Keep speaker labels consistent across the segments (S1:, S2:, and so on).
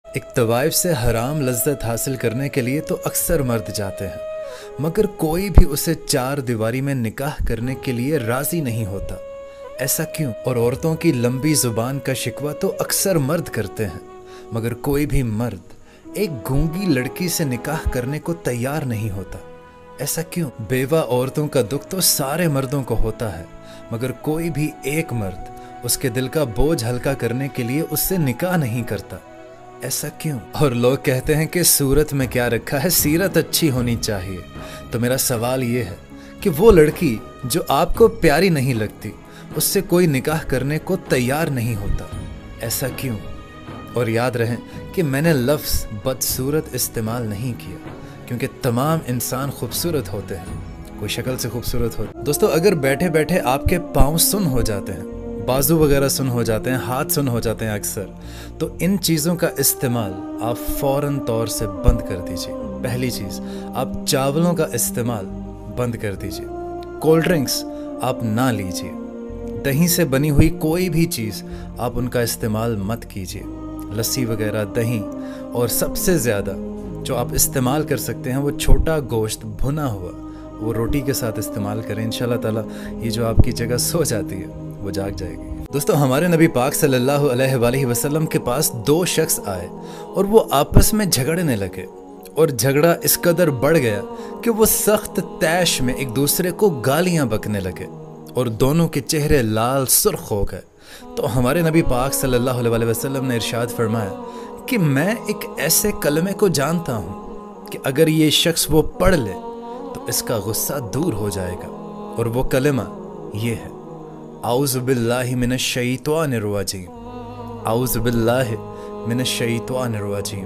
S1: एक तवाइफ से हराम लज्जत हासिल करने के लिए तो अक्सर मर्द जाते हैं, मगर कोई भी उसे चार दीवारी में निकाह करने के लिए राजी नहीं होता। ऐसा क्यों? और औरतों की लंबी जुबान का शिकवा तो अक्सर मर्द करते हैं, मगर कोई भी मर्द एक गूंगी लड़की से निकाह करने को तैयार नहीं होता। ऐसा क्यों? बेवा औरतों का दुख तो सारे मर्दों को होता है, मगर कोई भी एक मर्द उसके दिल का बोझ हल्का करने के लिए उससे निकाह नहीं करता। ऐसा क्यों? और लोग कहते हैं कि सूरत में क्या रखा है, सीरत अच्छी होनी चाहिए। तो मेरा सवाल ये है कि वो लड़की जो आपको प्यारी नहीं लगती, उससे कोई निकाह करने को तैयार नहीं होता। ऐसा क्यों? और याद रहे कि मैंने लफ्ज़ बदसूरत इस्तेमाल नहीं किया, क्योंकि तमाम इंसान खूबसूरत होते हैं, कोई शक्ल से खूबसूरत हो। दोस्तों, अगर बैठे बैठे आपके पाँव सुन हो जाते हैं, बाजू वगैरह सुन हो जाते हैं, हाथ सुन हो जाते हैं अक्सर, तो इन चीज़ों का इस्तेमाल आप फ़ौरन तौर से बंद कर दीजिए। पहली चीज़, आप चावलों का इस्तेमाल बंद कर दीजिए। कोल्ड ड्रिंक्स आप ना लीजिए। दही से बनी हुई कोई भी चीज़ आप उनका इस्तेमाल मत कीजिए। लस्सी वगैरह, दही, और सबसे ज़्यादा जो आप इस्तेमाल कर सकते हैं वो छोटा गोश्त भुना हुआ, वो रोटी के साथ इस्तेमाल करें। इंशाल्लाह ताला ये जो आपकी जगह सो जाती है वो जाग जाएगी। दोस्तों, हमारे नबी पाक सल्लल्लाहु अलैहि वसल्लम के पास दो शख्स आए और वो आपस में झगड़ने लगे, और झगड़ा इस कदर बढ़ गया कि वो सख्त तैश में एक दूसरे को गालियां बकने लगे और दोनों के चेहरे लाल सुर्ख हो गए। तो हमारे नबी पाक सल्लल्लाहु अलैहि वसल्लम ने इरशाद फरमाया कि मैं एक ऐसे कलमे को जानता हूँ कि अगर ये शख्स वो पढ़ ले तो इसका गुस्सा दूर हो जाएगा, और वो कलमा ये है, औज़ु बिल्लाहि मिनश शैतानिर रजीम, औज़ु बिल्लाहि मिनश शैतानिर रजीम।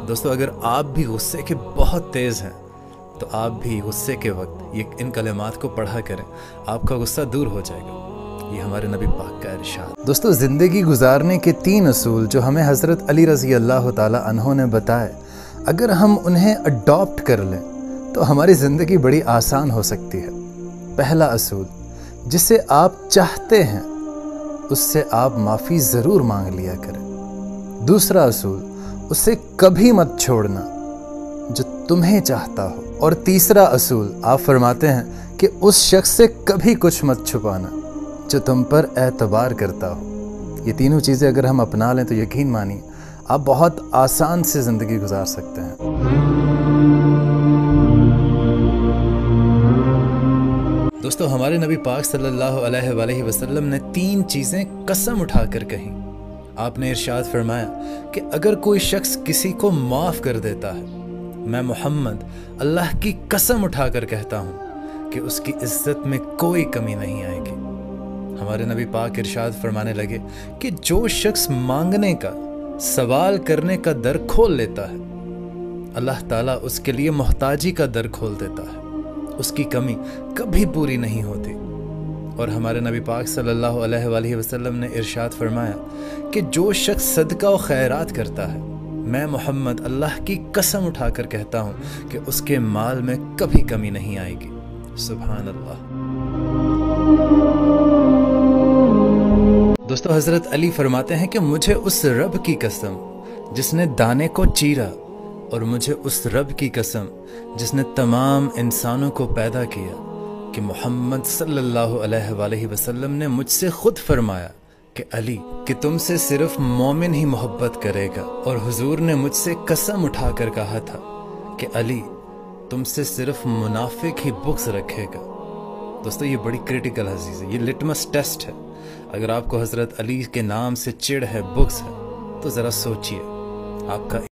S1: दोस्तों, अगर आप भी गुस्से के बहुत तेज़ हैं तो आप भी गुस्से के वक्त ये इन कलमात को पढ़ा करें, आपका गुस्सा दूर हो जाएगा। ये हमारे नबी पाक का इरशाद। दोस्तों, ज़िंदगी गुजारने के 3 असूल जो हमें हज़रत अली रज़ी अल्लाह ताला अन्हो ने बताए, अगर हम उन्हें अडॉप्ट कर लें तो हमारी ज़िंदगी बड़ी आसान हो सकती है। पहला असूल, जिसे आप चाहते हैं उससे आप माफ़ी ज़रूर मांग लिया करें। दूसरा असूल, उसे कभी मत छोड़ना जो तुम्हें चाहता हो। और तीसरा असूल, आप फरमाते हैं कि उस शख्स से कभी कुछ मत छुपाना जो तुम पर एतबार करता हो। ये तीनों चीज़ें अगर हम अपना लें तो यकीन मानिए आप बहुत आसान से ज़िंदगी गुजार सकते हैं। दोस्तों, हमारे नबी पाक सल्लल्लाहु अलैहि वसल्लम ने 3 चीज़ें कसम उठाकर कहीं। आपने इरशाद फरमाया कि अगर कोई शख्स किसी को माफ़ कर देता है, मैं मोहम्मद अल्लाह की कसम उठाकर कहता हूँ कि उसकी इज्जत में कोई कमी नहीं आएगी। हमारे नबी पाक इरशाद फरमाने लगे कि जो शख्स मांगने का, सवाल करने का दर खोल लेता है, अल्लाह ताला उसके लिए मोहताजी का दर खोल देता है, उसकी कमी कभी पूरी नहीं होती। और हमारे नबी पाक सल्लल्लाहु अलैहि वसल्लम ने इरशाद फरमाया कि जो शख्स सदका और खैरात करता है, मैं मोहम्मद अल्लाह की कसम उठाकर कहता हूँ कि उसके माल में कभी कमी नहीं आएगी। सुभान अल्लाह। दोस्तों, हज़रत अली फरमाते हैं कि मुझे उस रब की कसम जिसने दाने को चीरा, और मुझे उस रब की कसम जिसने तमाम इंसानों को पैदा किया, कि मोहम्मद सल्लल्लाहु अलैहि वसल्लम ने मुझसे खुद फरमाया कि अली, कि तुमसे सिर्फ मोमिन ही मोहब्बत करेगा। और हुजूर ने मुझसे कसम उठाकर कहा था कि अली, तुमसे सिर्फ मुनाफिक ही बुग़्ज़ रखेगा। दोस्तों, ये बड़ी क्रिटिकल अज़ीज़ है, ये लिटमस टेस्ट है। अगर आपको हज़रत अली के नाम से चिढ़ है, बुग़्ज़ है, तो ज़रा सोचिए आपका